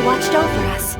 Watched over us.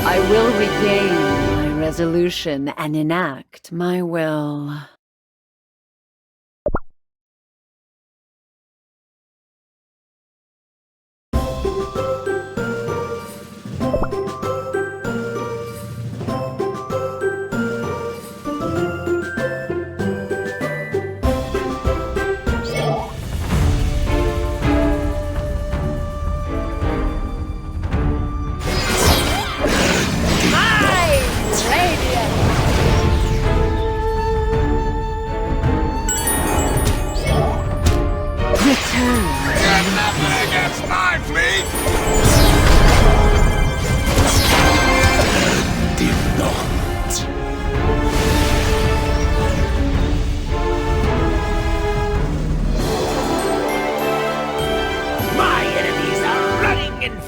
I will regain my resolution and enact my will.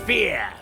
Fear!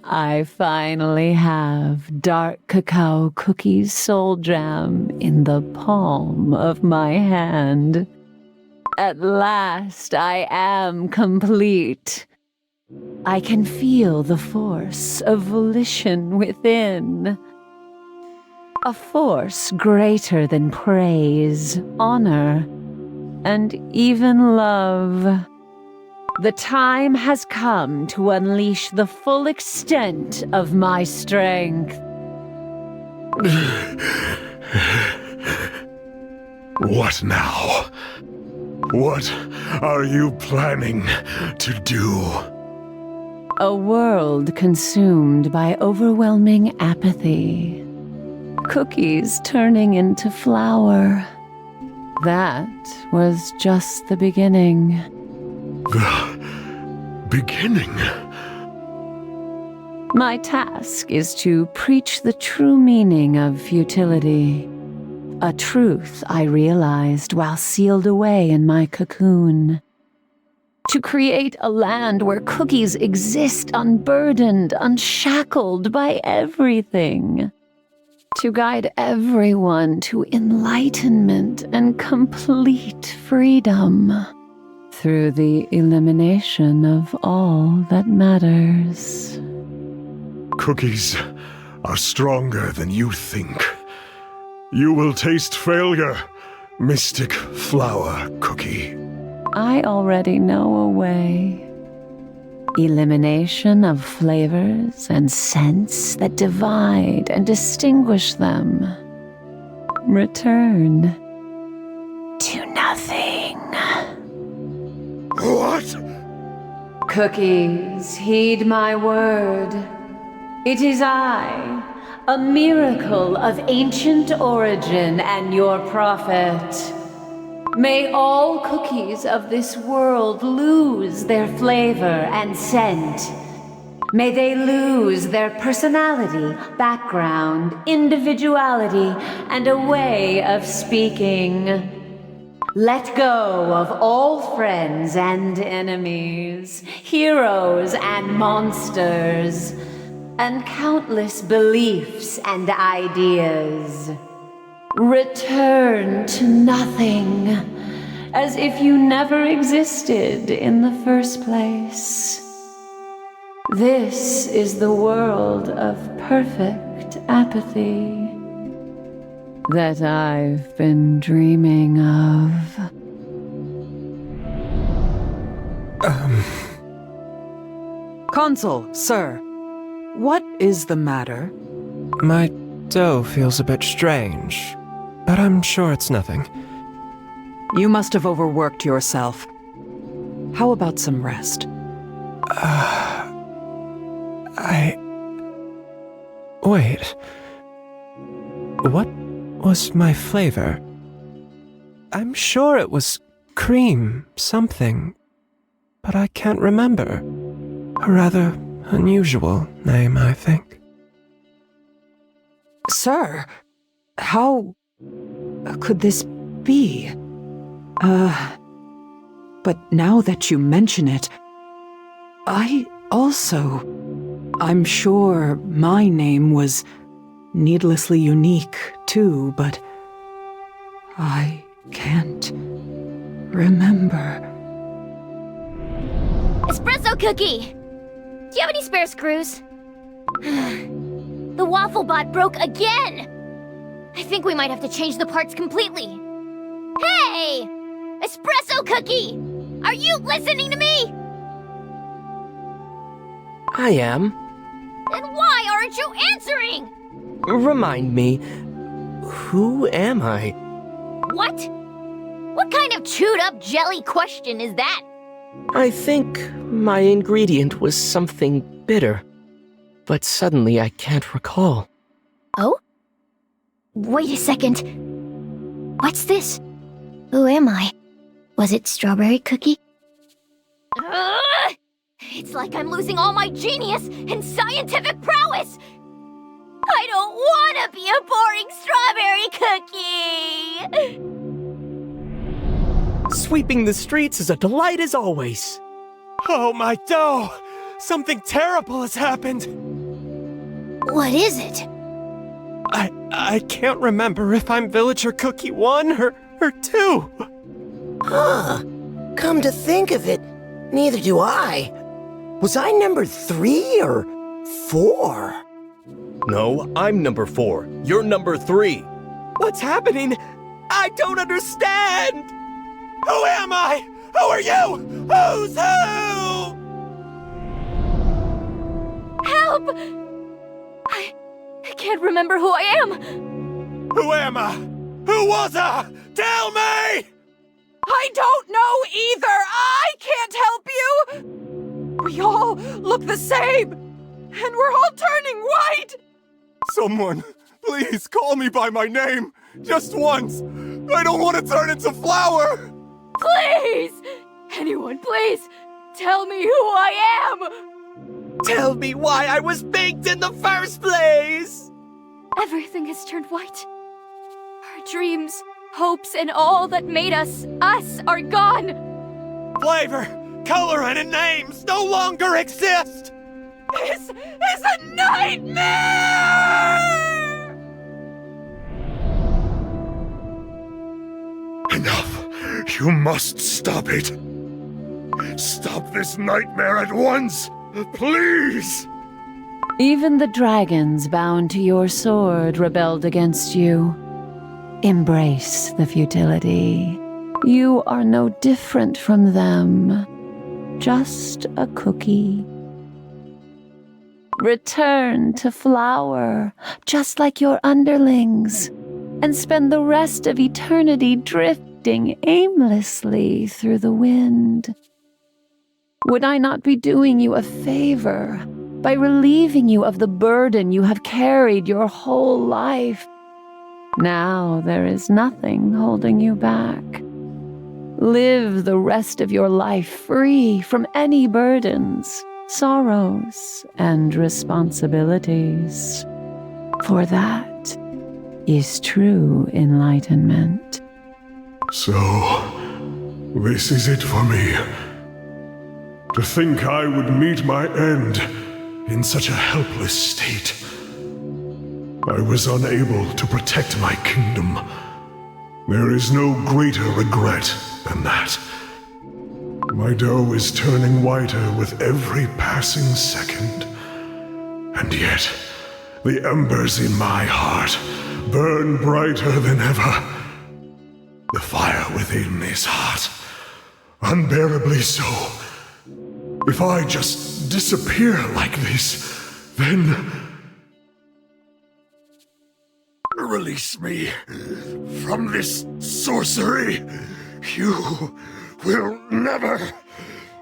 I finally have dark cacao cookies soul jam in the palm of my hand. At last I am complete. I can feel the force of volition within. A force greater than praise, honor, and even love. The time has come to unleash the full extent of my strength. What now? What are you planning to do? A world consumed by overwhelming apathy. Cookies turning into flour. That was just the beginning. The beginning? My task is to preach the true meaning of futility. A truth I realized while sealed away in my cocoon. To create a land where cookies exist unburdened, unshackled by everything. To guide everyone to enlightenment and complete freedom. Through the elimination of all that matters. Cookies are stronger than you think. You will taste failure, Mystic Flower Cookie. I already know a way. Elimination of flavors and scents that divide and distinguish them. Return to nothing. What? Cookies, heed my word. It is I, a miracle of ancient origin and your prophet. May all cookies of this world lose their flavor and scent. May they lose their personality, background, individuality, and a way of speaking. Let go of all friends and enemies, heroes and monsters, and countless beliefs and ideas. Return to nothing, as if you never existed in the first place. This is the world of perfect apathy that I've been dreaming of. Consul, sir. What is the matter? My dough feels a bit strange, but I'm sure it's nothing. You must have overworked yourself. How about some rest? Wait. What was my flavor? I'm sure it was cream something, but I can't remember. A rather unusual name, I think. Sir, how could this be? But now that you mention it, I'm sure my name was needlessly unique too, but I can't remember. Espresso cookie! Do you have any spare screws? The waffle bot broke again! I think we might have to change the parts completely. Hey! Espresso cookie! Are you listening to me? I am. Then why aren't you answering? Remind me, who am I? What? What kind of chewed up jelly question is that? I think my ingredient was something bitter, but suddenly I can't recall. Oh? Wait a second. What's this? Who am I? Was it strawberry cookie? It's like I'm losing all my genius and scientific prowess! I don't want to be a boring strawberry cookie! Sweeping the streets is a delight as always. Oh, my dough! Something terrible has happened! What is it? I can't remember if I'm Villager Cookie 1 or 2. Huh. Come to think of it, neither do I. Was I number 3 or 4? No, I'm number 4. You're number 3. What's happening? I don't understand! Who am I? Who are you? Who's who? Help! I can't remember who I am! Who am I? Who was I? Tell me! I don't know either! I can't help you! We all look the same! And we're all turning white! Someone, please call me by my name. Just once. I don't want to turn into flour. Please! Anyone, please! Tell me who I am! Tell me why I was baked in the first place! Everything has turned white. Our dreams, hopes, and all that made us are gone. Flavor! color and names no longer exist! This is a nightmare! Enough! You must stop it! Stop this nightmare at once! Please! Even the dragons bound to your sword rebelled against you. Embrace the futility. You are no different from them. Just a cookie. Return to flower, just like your underlings, and spend the rest of eternity drifting aimlessly through the wind. Would I not be doing you a favor by relieving you of the burden you have carried your whole life? Now there is nothing holding you back. Live the rest of your life free from any burdens, sorrows, and responsibilities. For that is true enlightenment. So, this is it for me. To think I would meet my end in such a helpless state. I was unable to protect my kingdom. There is no greater regret than that. My dough is turning whiter with every passing second. And yet, the embers in my heart burn brighter than ever. The fire within is hot, unbearably so. If I just disappear like this, then... Release me from this sorcery. You will never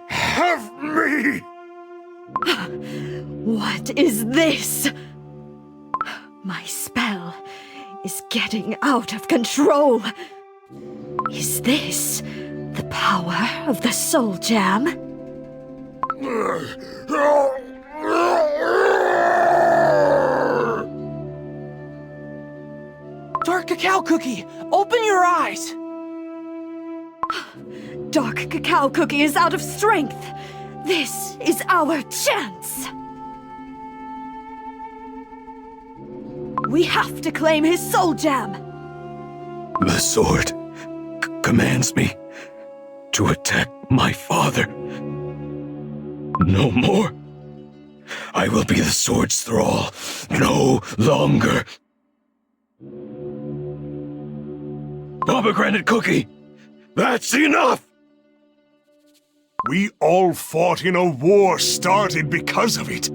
have me. What is this? My spell is getting out of control. Is this the power of the Soul Jam? Dark Cacao Cookie, open your eyes! Dark Cacao Cookie is out of strength. This is our chance. We have to claim his Soul Jam. The sword commands me to attack my father. No more. I will be the sword's thrall no longer. Pomegranate Cookie, that's enough! We all fought in a war started because of it.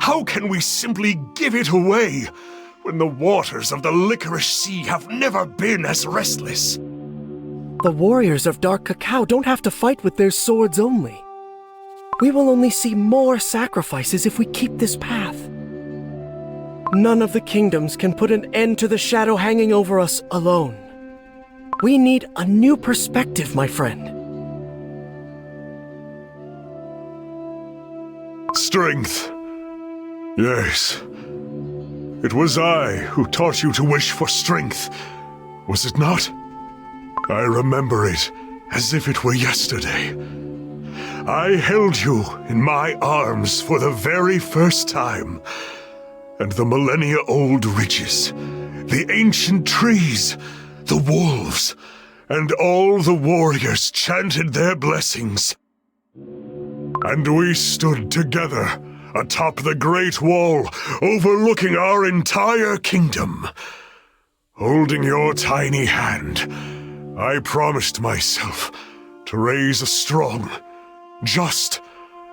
How can we simply give it away when the waters of the Licorice Sea have never been as restless? The warriors of Dark Cacao don't have to fight with their swords only. We will only see more sacrifices if we keep this path. None of the kingdoms can put an end to the shadow hanging over us alone. We need a new perspective, my friend. Strength. Yes. It was I who taught you to wish for strength, was it not? I remember it as if it were yesterday. I held you in my arms for the very first time, and the millennia-old ridges, the ancient trees, the wolves, and all the warriors chanted their blessings. And we stood together atop the Great Wall, overlooking our entire kingdom. Holding your tiny hand, I promised myself to raise a strong, just,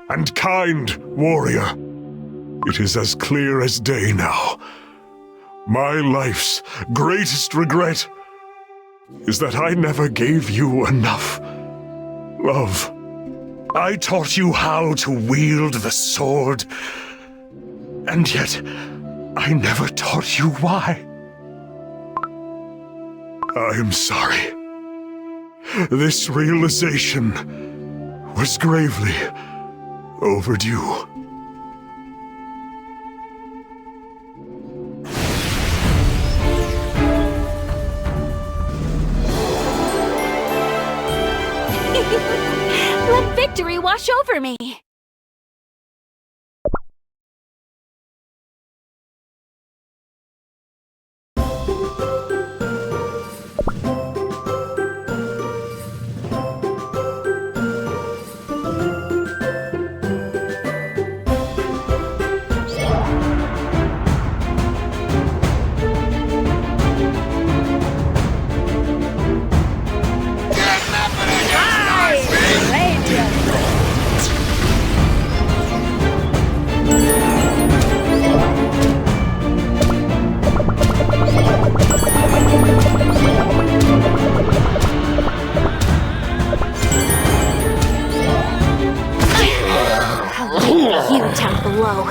and kind warrior. It is as clear as day now. My life's greatest regret is that I never gave you enough love. I taught you how to wield the sword, and yet I never taught you why. I'm sorry. This realization was gravely overdue. Let victory wash over me. You down below.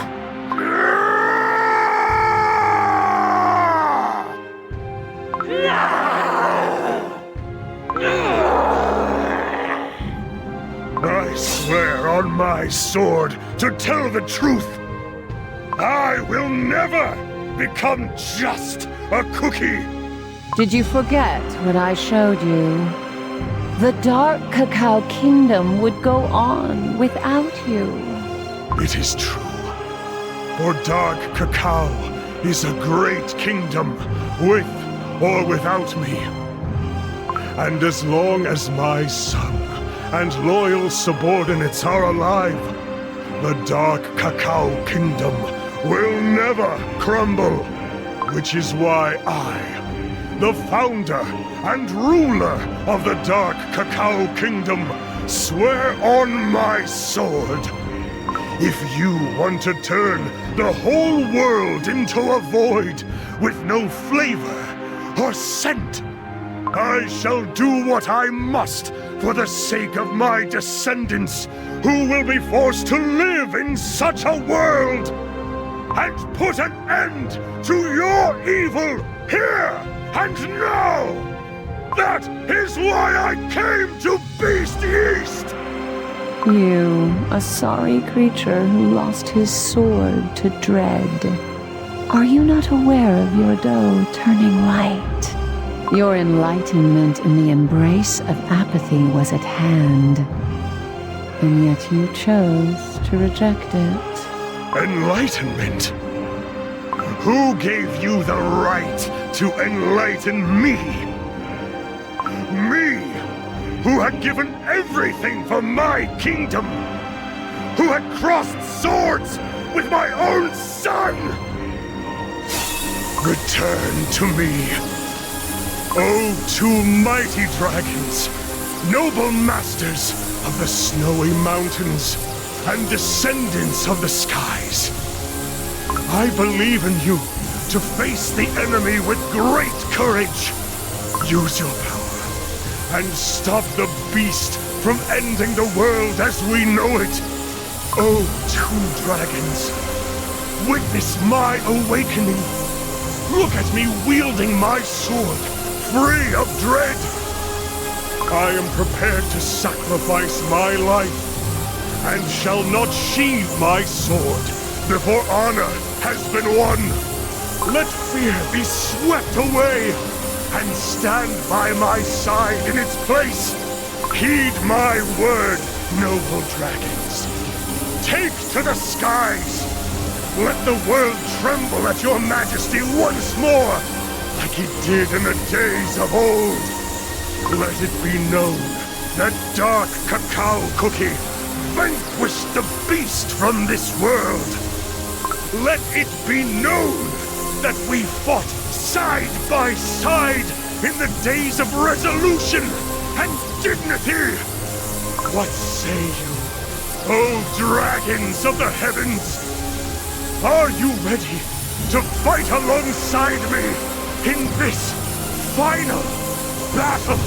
I swear on my sword to tell the truth. I will never become just a cookie. Did you forget what I showed you? The Dark Cacao Kingdom would go on without you. It is true. For Dark Cacao is a great kingdom, with or without me. And as long as my son and loyal subordinates are alive, the Dark Cacao Kingdom will never crumble. Which is why I, the founder and ruler of the Dark Cacao Kingdom, swear on my sword. If you want to turn the whole world into a void with no flavor or scent, I shall do what I must for the sake of my descendants, who will be forced to live in such a world, and put an end to your evil here and now. That is why I came to Beast East! You, a sorry creature who lost his sword to dread. Are you not aware of your dough turning white? Your enlightenment in the embrace of apathy was at hand, and yet you chose to reject it. Enlightenment? Who gave you the right to enlighten me? Me, who had given everything for my kingdom, who had crossed swords with my own son! Return to me, O two mighty dragons, noble masters of the snowy mountains and descendants of the skies. I believe in you to face the enemy with great courage. Use your power and stop the beast from ending the world as we know it. O two dragons, witness my awakening. Look at me wielding my sword, free of dread. I am prepared to sacrifice my life, and shall not sheathe my sword before honor has been won. Let fear be swept away, and stand by my side in its place. Heed my word, noble dragons. Take to the skies. Let the world tremble at your majesty once more, like it did in the days of old. Let it be known that Dark Cacao Cookie vanquished the beast from this world. Let it be known that we fought side by side in the days of resolution and dignity. What say you, O dragons of the heavens? Are you ready to fight alongside me in this final battle?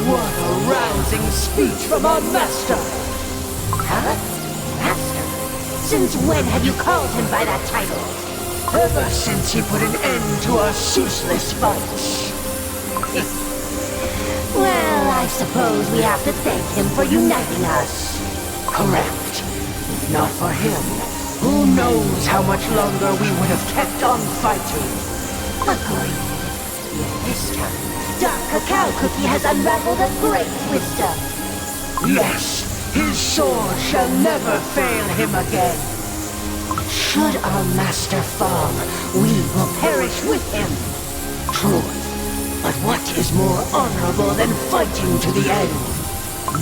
What a rousing speech from our master! Huh? Master? Since when have you called him by that title? Ever since he put an end to our ceaseless fights. Well, I suppose we have to thank him for uniting us. Correct. If not for him, who knows how much longer we would have kept on fighting. Agreed. Yet this time, dark cacao cookie has unraveled a great wisdom. Yes, his sword shall never fail him again. Should our master fall, we will perish with him. True, but what is more honorable than fighting to the end?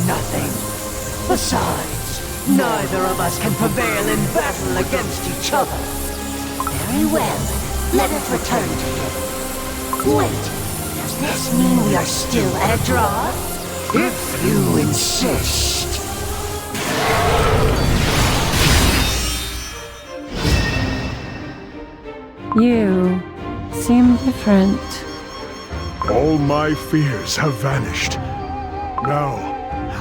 Nothing. Besides, neither of us can prevail in battle against each other. Very well, let us return to him. Wait, does this mean we are still at a draw? If you insist. You seem different. All my fears have vanished. Now,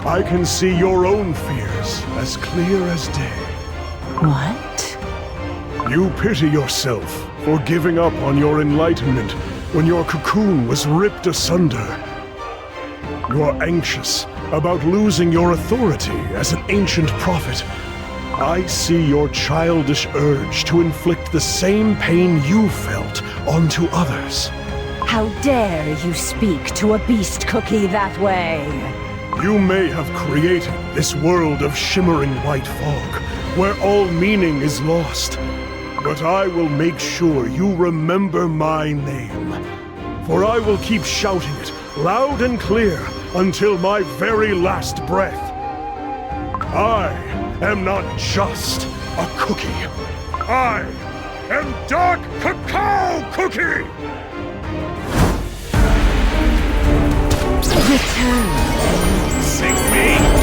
I can see your own fears as clear as day. What? You pity yourself for giving up on your enlightenment when your cocoon was ripped asunder. You are anxious about losing your authority as an ancient prophet. I see your childish urge to inflict the same pain you felt onto others. How dare you speak to a beast cookie that way? You may have created this world of shimmering white fog, where all meaning is lost. But I will make sure you remember my name. For I will keep shouting it loud and clear until my very last breath. I am not just a cookie. I am Dark Cacao Cookie! Return. Sing me!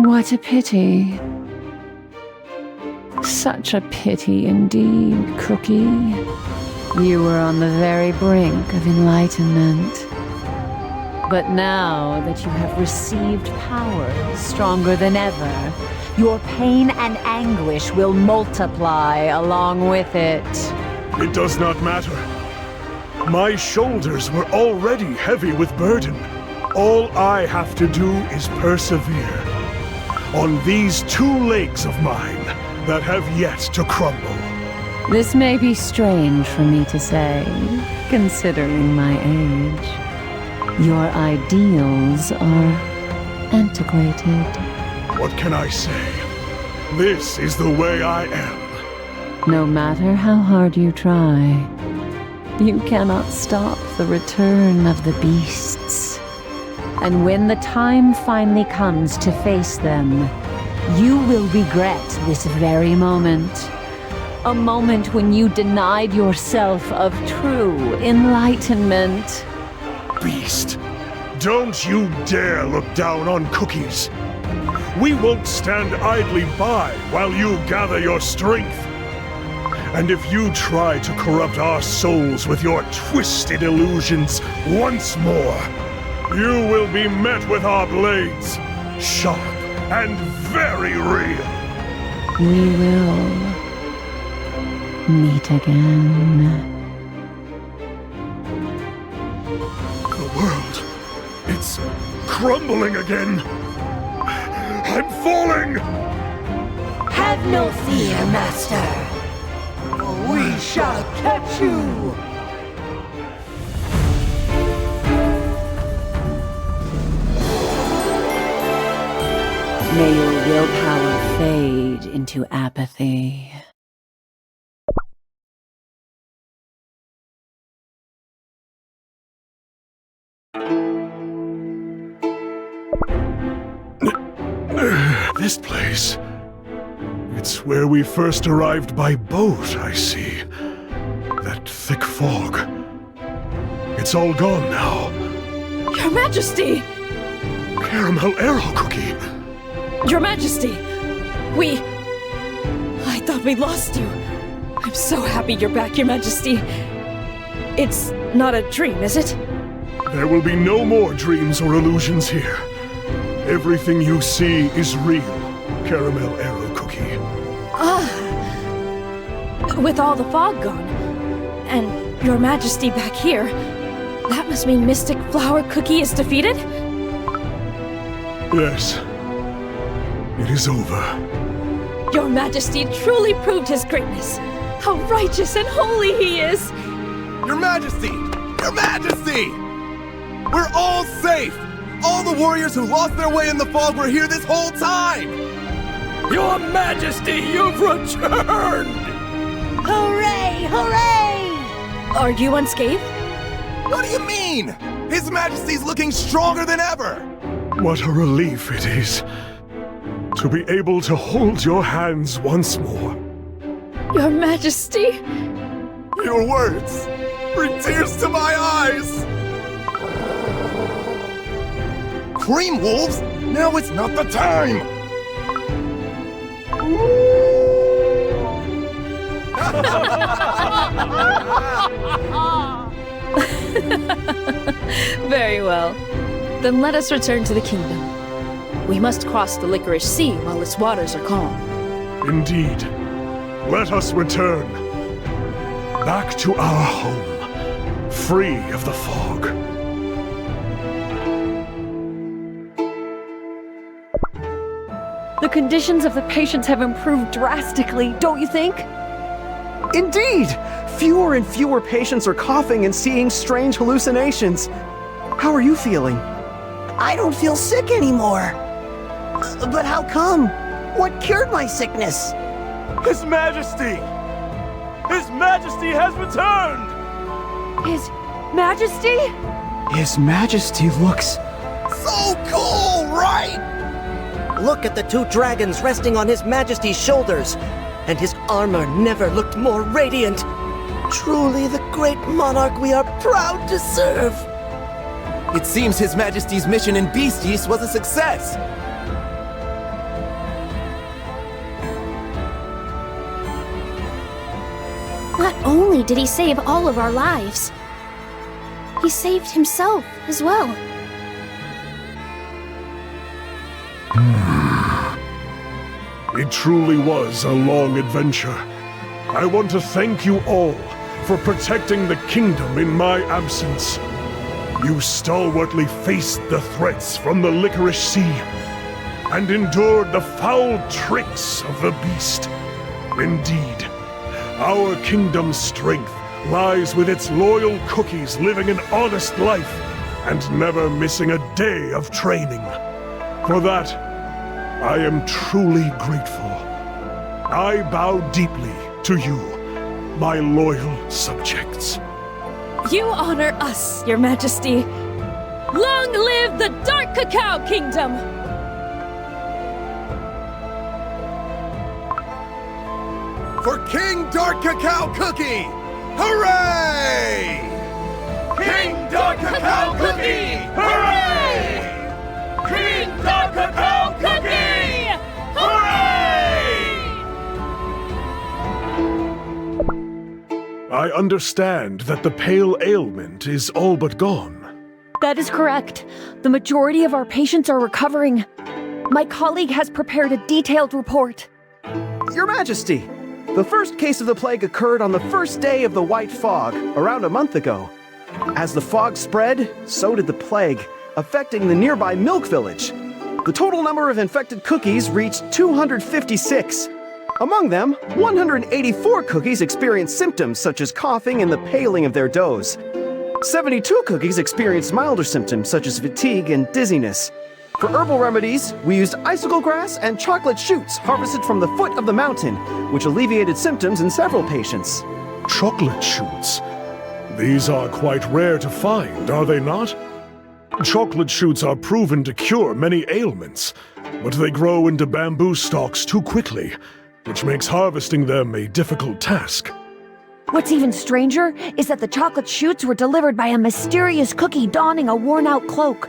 What a pity. Such a pity indeed, Cookie. You were on the very brink of enlightenment. But now that you have received power stronger than ever, your pain and anguish will multiply along with it. It does not matter. My shoulders were already heavy with burden. All I have to do is persevere. On these two legs of mine, that have yet to crumble. This may be strange for me to say, considering my age. Your ideals are antiquated. What can I say? This is the way I am. No matter how hard you try, you cannot stop the return of the beasts. And when the time finally comes to face them, you will regret this very moment. A moment when you denied yourself of true enlightenment. Beast, don't you dare look down on cookies. We won't stand idly by while you gather your strength. And if you try to corrupt our souls with your twisted illusions once more, you will be met with our blades, sharp and very real. We will meet again. The world, it's crumbling again. I'm falling! Have no fear, Master. We shall catch you! May your willpower fade into apathy. This place. It's where we first arrived by boat, I see. That thick fog. It's all gone now. Your Majesty! Caramel arrow cookie! Your Majesty! I thought we lost you. I'm so happy you're back, Your Majesty. It's not a dream, is it? There will be no more dreams or illusions here. Everything you see is real, Caramel arrow cookie. With all the fog gone, and Your Majesty back here, that must mean Mystic Flower Cookie is defeated? Yes. It is over. Your Majesty truly proved his greatness. How righteous and holy he is! Your Majesty! Your Majesty! We're all safe! All the warriors who lost their way in the fog were here this whole time! Your Majesty, you've returned! Hooray! Hooray! Are you unscathed? What do you mean? His Majesty's looking stronger than ever! What a relief it is to be able to hold your hands once more. Your Majesty! Your words bring tears to my eyes! Cream wolves? Now it's not the time! Very well. Then let us return to the kingdom. We must cross the Licorice Sea while its waters are calm. Indeed. Let us return. Back to our home, free of the fog. The conditions of the patients have improved drastically, don't you think? Indeed! Fewer and fewer patients are coughing and seeing strange hallucinations. How are you feeling? I don't feel sick anymore. But how come? What cured my sickness? His Majesty! His Majesty has returned! His Majesty? His Majesty looks... So cool, right? Look at the two dragons resting on His Majesty's shoulders, and his armor never looked more radiant. Truly the great monarch we are proud to serve. It seems His Majesty's mission in Beast East was a success. Not only did he save all of our lives, he saved himself as well. It truly was a long adventure. I want to thank you all for protecting the kingdom in my absence. You stalwartly faced the threats from the Licorice Sea and endured the foul tricks of the beast. Indeed, our kingdom's strength lies with its loyal cookies living an honest life and never missing a day of training. For that, I am truly grateful. I bow deeply to you, my loyal subjects. You honor us, Your Majesty. Long live the Dark Cacao Kingdom! For King Dark Cacao Cookie! Hooray! King Dark Cacao Cookie! Hooray! King Dark Cacao Cookie! Hooray! I understand that the pale ailment is all but gone. That is correct. The majority of our patients are recovering. My colleague has prepared a detailed report. Your Majesty, the first case of the plague occurred on the first day of the White Fog, around a month ago. As the fog spread, so did the plague, affecting the nearby Milk Village. The total number of infected cookies reached 256. Among them, 184 cookies experienced symptoms such as coughing and the paling of their doughs. 72 cookies experienced milder symptoms such as fatigue and dizziness. For herbal remedies, we used icicle grass and chocolate shoots harvested from the foot of the mountain, which alleviated symptoms in several patients. Chocolate shoots? These are quite rare to find, are they not? Chocolate shoots are proven to cure many ailments, but they grow into bamboo stalks too quickly, which makes harvesting them a difficult task. What's even stranger is that the chocolate shoots were delivered by a mysterious cookie donning a worn-out cloak.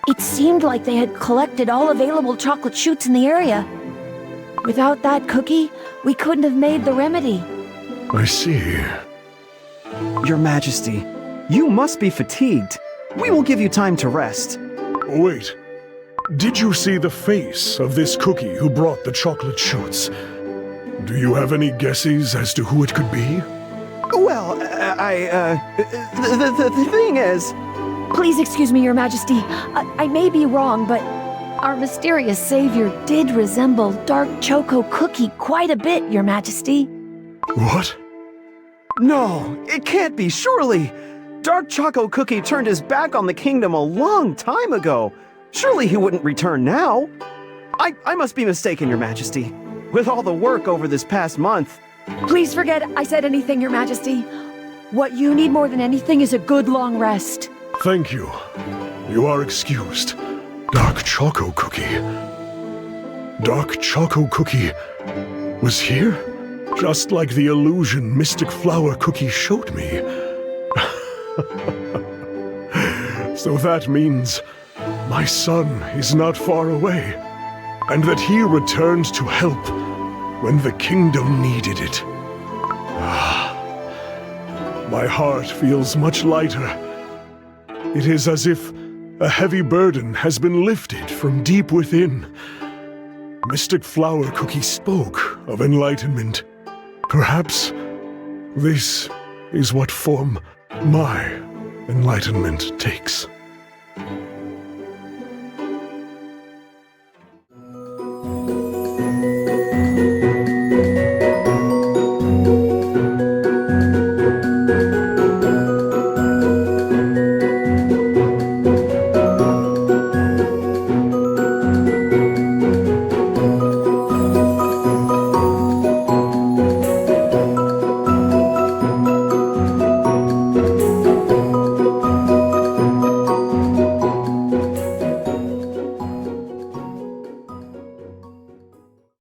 It seemed like they had collected all available chocolate shoots in the area. Without that cookie, we couldn't have made the remedy. I see. Your Majesty, you must be fatigued. We will give you time to rest. Wait. Did you see the face of this cookie who brought the chocolate shoots? Do you have any guesses as to who it could be? Well, the thing is... Please excuse me, Your Majesty. I may be wrong, but our mysterious savior did resemble Dark Choco Cookie quite a bit, Your Majesty. What? No, it can't be, surely! Dark Choco Cookie turned his back on the kingdom a long time ago. Surely he wouldn't return now. I must be mistaken, Your Majesty. With all the work over this past month... Please forget I said anything, Your Majesty. What you need more than anything is a good long rest. Thank you. You are excused. Dark Choco Cookie. Dark Choco Cookie was here? Just like the illusion Mystic Flower Cookie showed me. So that means my son is not far away, and that he returned to help when the kingdom needed it. My heart feels much lighter. It is as if a heavy burden has been lifted from deep within. Mystic Flower Cookie spoke of enlightenment. Perhaps this is what form my enlightenment takes.